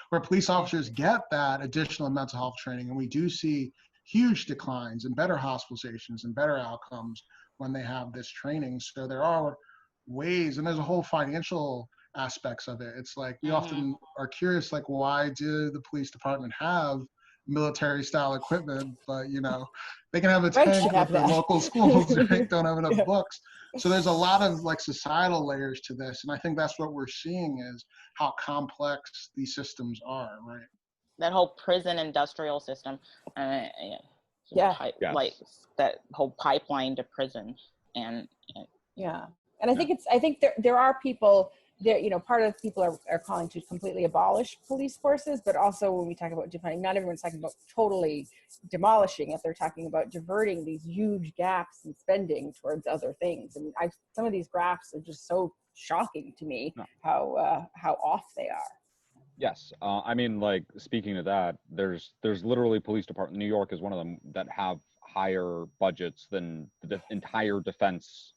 where police officers get that additional mental health training, and we do see huge declines and better hospitalizations and better outcomes when they have this training. So there are ways, and there's a whole financial aspects of it. It's like we often are curious, like, why do the police department have military style equipment, but they can have a tank, but the local schools don't have enough books. So there's a lot of like societal layers to this, and I think that's what we're seeing is how complex these systems are, right? That whole prison industrial system, like that whole pipeline to prison, and and I think there are people there, part of people are calling to completely abolish police forces, but also when we talk about defunding, not everyone's talking about totally demolishing it. They're talking about diverting these huge gaps in spending towards other things. And some of these graphs are just so shocking to me, how off they are. Yes, I mean, like, speaking of that, there's literally police department. New York is one of them that have higher budgets than the entire defense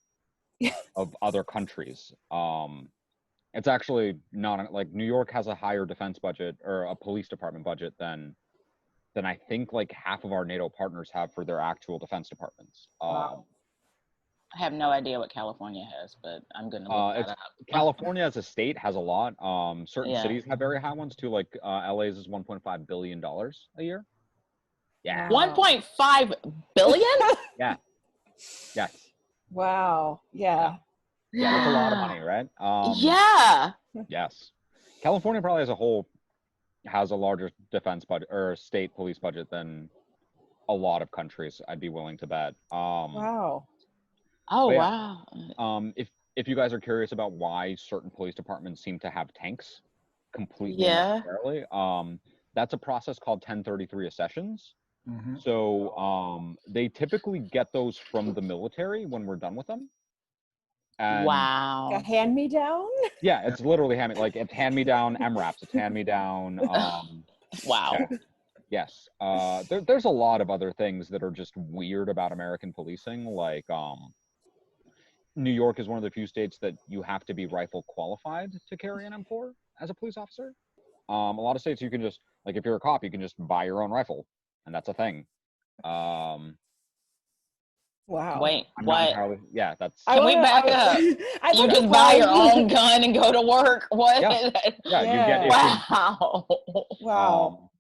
of other countries. It's actually not like New York has a higher defense budget or a police department budget than I think like half of our NATO partners have for their actual defense departments. Wow. I have no idea what California has, but I'm going to look that up. California as a state has a lot. Certain cities have very high ones too, like LA's is $1.5 billion a year. Yeah. 1.5 billion? Yeah. Yes. Wow. Yeah. Yeah, that's a lot of money, right? Yeah. Yes. California probably as a whole has a larger defense budget or state police budget than a lot of countries, I'd be willing to bet. Wow. Oh, But yeah, wow. If you guys are curious about why certain police departments seem to have tanks completely Yeah. unnecessarily, that's a process called 1033 accessions. Mhm. So they typically get those from the military when we're done with them. And A Wow. hand-me-down? yeah, it's literally like it's hand-me-down MRAPs, it's hand-me-down Wow. yeah. Yes. There's a lot of other things that are just weird about American policing. Like, New York is one of the few states that you have to be rifle qualified to carry an M4 as a police officer. A lot of states you can just, like, if you're a cop, you can just buy your own rifle, and that's a thing. Wow. Wait, I'm not what? entirely. Yeah, that's. Can we back up? I'd You like to just buy your pause. own gun and go to work? What? Yeah. Yeah, you Yeah. get issued. Wow. Wow.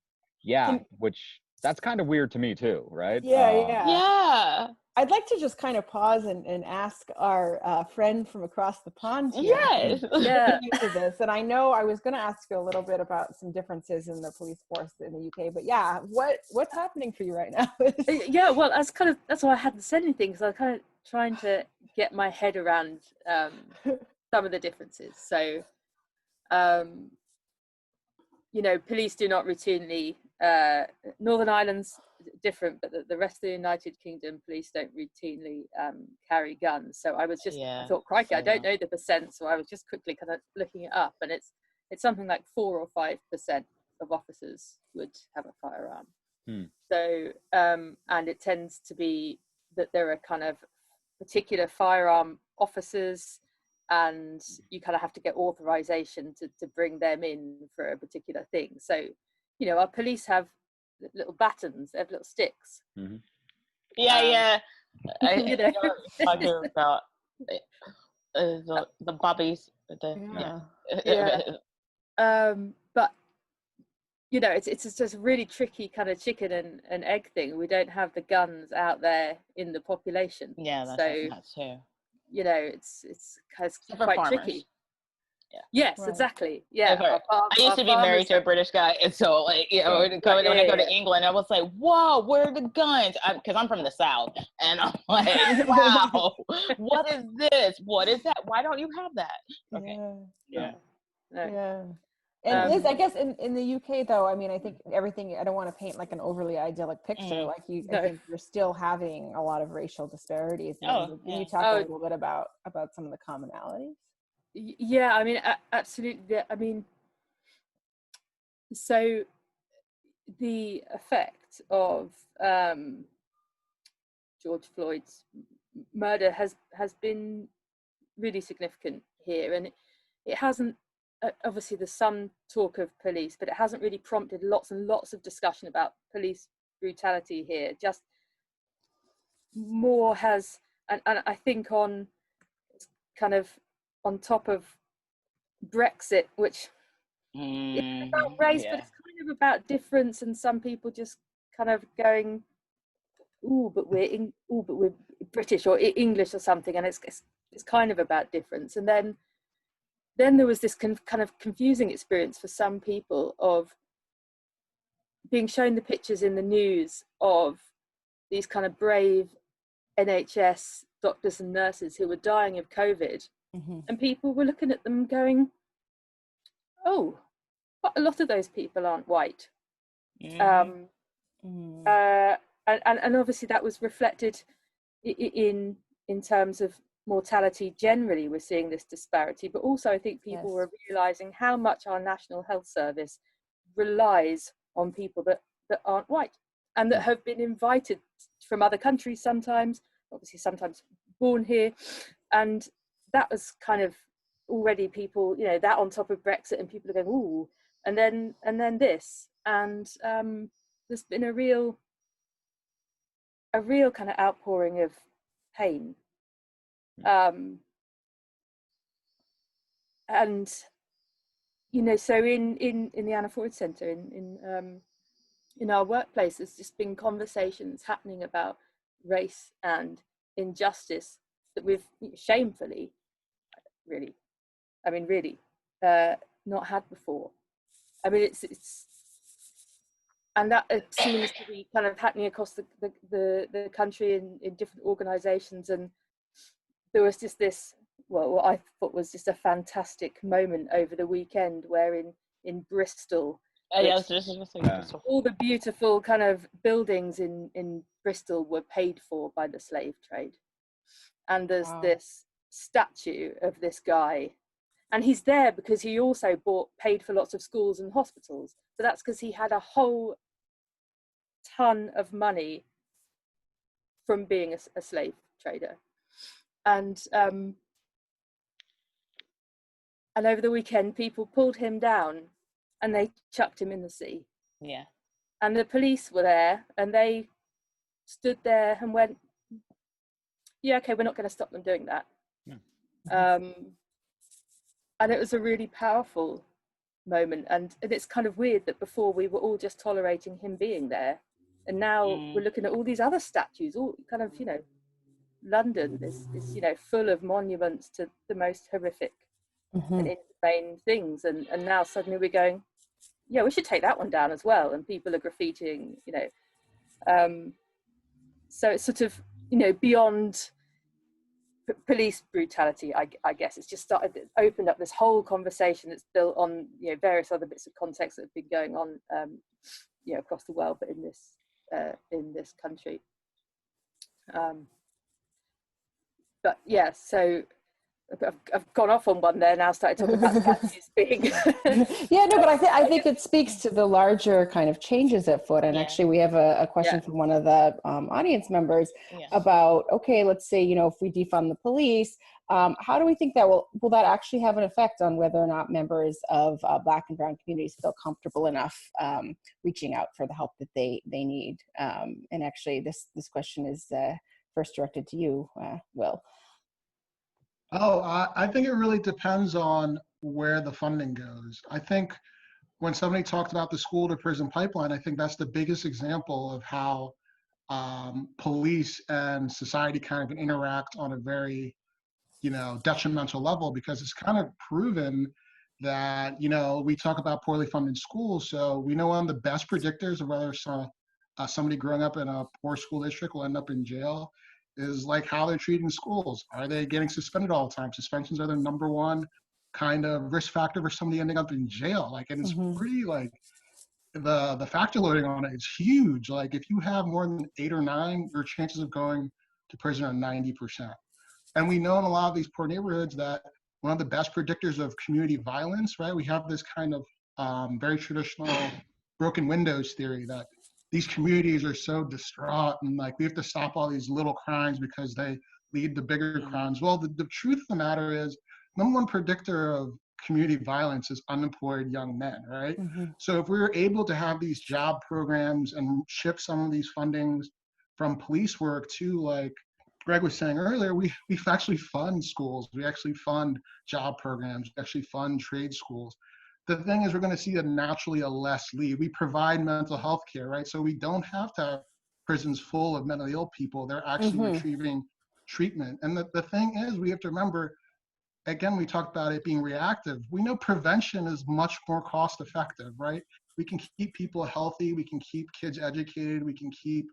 Yeah, which that's kind of weird to me too, right? Yeah. Yeah. I'd like to just kind of pause and ask our friend from across the pond here. Yes. Yeah. To this, and I know I was going to ask you a little bit about some differences in the police force in the UK, but yeah, what's happening for you right now? Yeah, well, that's why I hadn't said anything, because I was kind of trying to get my head around some of the differences. So, police do not routinely, Northern Ireland's different, but the rest of the United Kingdom police don't routinely carry guns. So I was just, I thought, crikey, I don't know the percent, so I was just quickly kind of looking it up, and it's something like 4 or 5% of officers would have a firearm. So, and it tends to be that there are kind of particular firearm officers, and you kind of have to get authorization to bring them in for a particular thing. So, our police have little batons, they have little sticks. Mm-hmm. Yeah. I know. hear about the bobbies. But it's just a really tricky kind of chicken and egg thing. We don't have the guns out there in the population. Yeah, that's too. It's quite farmers. tricky. Yeah. Yes, Right. exactly. Yeah. I used to be married to a British guy, and so when I go to England, I was like, "Whoa, where are the guns?" Because I'm from the South, and I'm like, "Wow, what is this? What is that? Why don't you have that?" Okay. Yeah. No. Yeah. And Liz, I guess in the UK though, I mean, I think everything, I don't want to paint like an overly idyllic picture. Like I think you're still having a lot of racial disparities. Can you talk a little bit about some of the commonalities? Yeah, I mean, absolutely. I mean, so the effect of George Floyd's murder has been really significant here, and it hasn't. Obviously, there's some talk of police, but it hasn't really prompted lots and lots of discussion about police brutality here. Just more has, and I think on top of Brexit, which is about race, but it's kind of about difference, and some people just kind of going, but we're British or English or something, and it's kind of about difference. And then there was this kind of confusing experience for some people of being shown the pictures in the news of these kind of brave NHS doctors and nurses who were dying of COVID. And people were looking at them going, oh, but a lot of those people aren't white. And obviously that was reflected in terms of mortality generally. We're seeing this disparity, but also I think people were realizing how much our National Health Service relies on people that aren't white and that have been invited from other countries sometimes, obviously sometimes born here. And that was kind of already people, that on top of Brexit, and people are going, ooh, and then this. And there's been a real kind of outpouring of pain. And so in the Anna Ford Centre, in our workplace, there's just been conversations happening about race and injustice that we've shamefully really. I mean, really, not had before. I mean, it's and that it seems to be kind of happening across the country in different organisations. And there was just this, well, what I thought was just a fantastic moment over the weekend, where in Bristol, Yes, all the beautiful kind of buildings in Bristol were paid for by the slave trade. And there's this statue of this guy, and he's there because he also paid for lots of schools and hospitals, but that's because he had a whole ton of money from being a slave trader. And over the weekend, people pulled him down and they chucked him in the sea. Yeah. And the police were there, and they stood there and went, yeah, okay, we're not going to stop them doing that. Yeah. And it was a really powerful moment. And it's kind of weird that before we were all just tolerating him being there. And now we're looking at all these other statues, all kind of, you know, London is you know, full of monuments to the most horrific and inhumane things. And now suddenly we're going, yeah, we should take that one down as well. And people are graffitiing, you know. So it's sort of, you know, beyond police brutality, I guess. It's just opened up this whole conversation that's built on, you know, various other bits of context that have been going on, you know, across the world, but in this country. But yeah, so I've gone off on one there now, started talking about statues being. Yeah, no, but I think it speaks to the larger kind of changes afoot. And actually, we have a question from one of the audience members about, okay, let's say, you know, if we defund the police, how do we think that will that actually have an effect on whether or not members of Black and Brown communities feel comfortable enough reaching out for the help that they need? And actually, this question is first directed to you, Will. Oh, I think it really depends on where the funding goes. I think when somebody talked about the school to prison pipeline, I think that's the biggest example of how police and society kind of interact on a very, you know, detrimental level, because it's kind of proven that, you know, we talk about poorly funded schools. So we know one of the best predictors of whether somebody growing up in a poor school district will end up in jail is like how they're treated in schools. Are they getting suspended all the time? Suspensions are the number one kind of risk factor for somebody ending up in jail. Like, and it's pretty, like, the factor loading on it is huge. Like, if you have more than 8 or 9, your chances of going to prison are 90%. And we know in a lot of these poor neighborhoods that one of the best predictors of community violence, right? We have this kind of very traditional broken windows theory that these communities are so distraught and like we have to stop all these little crimes because they lead to bigger crimes. Well, the truth of the matter is, number one predictor of community violence is unemployed young men, right? So if we were able to have these job programs and shift some of these fundings from police work to, like Greg was saying earlier, we actually fund schools, we actually fund job programs, we actually fund trade schools. The thing is, we're going to see naturally a less lead. We provide mental health care, right? So we don't have to have prisons full of mentally ill people. They're actually retrieving treatment. And the thing is, we have to remember, again, we talked about it being reactive. We know prevention is much more cost effective, right? We can keep people healthy. We can keep kids educated. We can keep,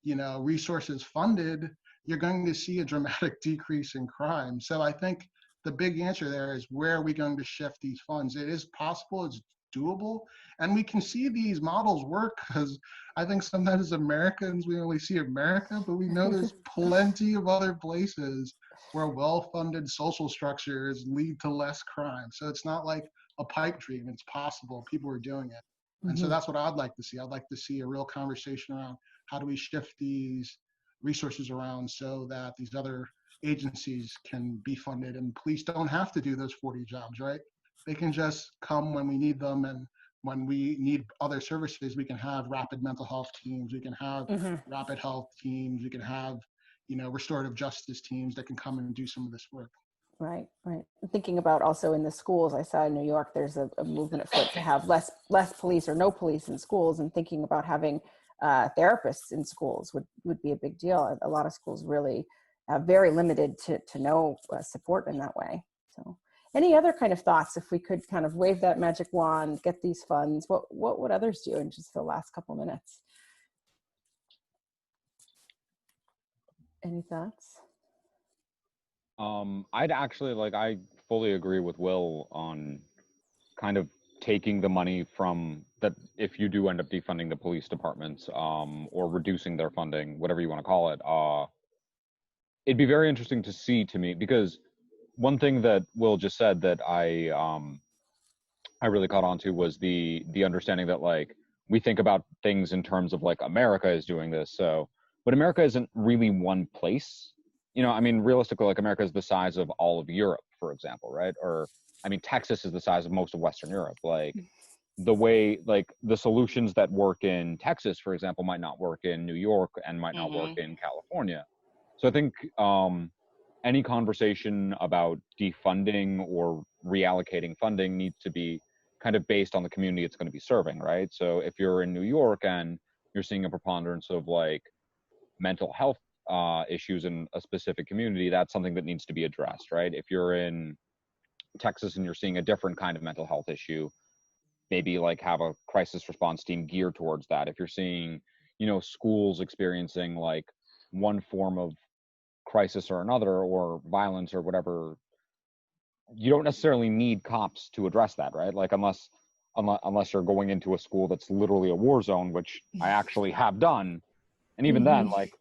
you know, resources funded. You're going to see a dramatic decrease in crime. So I think the big answer there is, where are we going to shift these funds? It is possible, it's doable, and we can see these models work, because I think sometimes as Americans, we only see America, but we know there's plenty of other places where well-funded social structures lead to less crime. So it's not like a pipe dream, it's possible, people are doing it. And so that's what I'd like to see. I'd like to see a real conversation around how do we shift these resources around so that these other agencies can be funded, and police don't have to do those 40 jobs, right? They can just come when we need them, and when we need other services, we can have rapid mental health teams, we can have rapid health teams, we can have, you know, restorative justice teams that can come and do some of this work. Right. Thinking about also in the schools, I saw in New York, there's a movement afoot to have less police or no police in schools, and thinking about having therapists in schools would be a big deal. A lot of schools really very limited to no support in that way. So Any other kind of thoughts, if we could kind of wave that magic wand, get these funds, what would others do in just the last couple minutes? Any thoughts? I'd actually, like, I fully agree with Will on kind of taking the money from that, if you do end up defunding the police departments, or reducing their funding, whatever you want to call it, it'd be very interesting to see, to me, because one thing that Will just said that I really caught on to was the understanding that, like, we think about things in terms of, like, America is doing this, so, but America isn't really one place. You know, I mean, realistically, like, America is the size of all of Europe, for example, right? Or, I mean, Texas is the size of most of Western Europe. Like, the way, like, the solutions that work in Texas, for example, might not work in New York and might not work in California. So I think any conversation about defunding or reallocating funding needs to be kind of based on the community it's going to be serving, right? So if you're in New York and you're seeing a preponderance of, like, mental health issues in a specific community, that's something that needs to be addressed, right? If you're in Texas and you're seeing a different kind of mental health issue, maybe, like, have a crisis response team geared towards that. If you're seeing, you know, schools experiencing, like, one form of crisis or another, or violence or whatever, you don't necessarily need cops to address that, right? Like, unless you're going into a school that's literally a war zone, which I actually have done. And even then, like,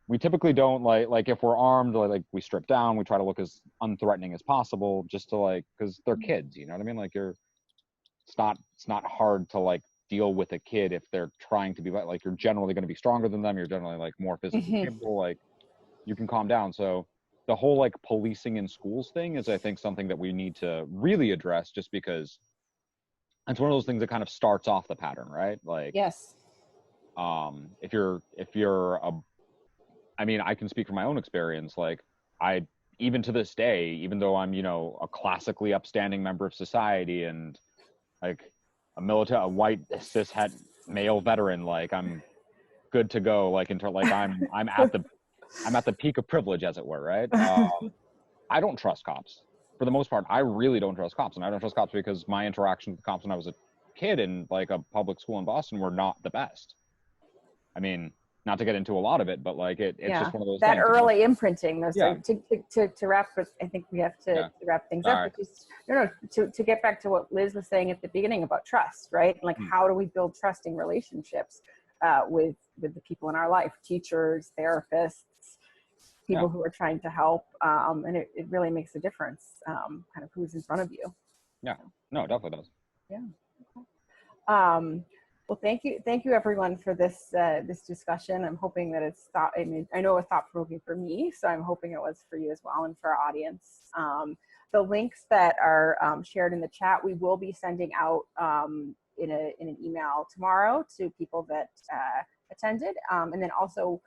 we typically don't, like if we're armed, like, we strip down, we try to look as unthreatening as possible, just to, like, because they're kids, you know what I mean? Like, it's not hard to, like, deal with a kid if they're trying to be, like, you're generally going to be stronger than them, you're generally, like, more physically capable, like, you can calm down. So the whole, like, policing in schools thing is, I think, something that we need to really address, just because it's one of those things that kind of starts off the pattern, right? Like, Yes. if you're I mean, I can speak from my own experience. Like, even to this day, even though I'm, you know, a classically upstanding member of society and, like, a white cishet male veteran, like, I'm good to go, like, until, like, I'm at the peak of privilege, as it were, right? I don't trust cops. For the most part, I really don't trust cops. And I don't trust cops because my interactions with cops when I was a kid in, like, a public school in Boston were not the best. I mean, not to get into a lot of it, but, like, it's just one of those that things. early imprinting. Those Yeah. To wrap, I think we have to wrap things up. Which is, to get back to what Liz was saying at the beginning about trust, right? Like, how do we build trusting relationships with the people in our life, teachers, therapists, people who are trying to help, and it really makes a difference, kind of who's in front of you. Yeah, no, it definitely does. Yeah. Well, thank you everyone for this discussion. I'm hoping that I know it was thought-provoking for me, so I'm hoping it was for you as well and for our audience. The links that are shared in the chat, we will be sending out in an email tomorrow to people that attended, and then also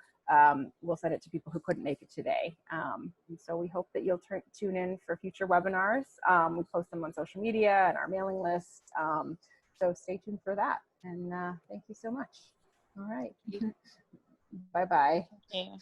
we'll send it to people who couldn't make it today. And so we hope that you'll tune in for future webinars. We post them on social media and our mailing list. So stay tuned for that. And thank you so much. All right. Bye-bye. Yeah.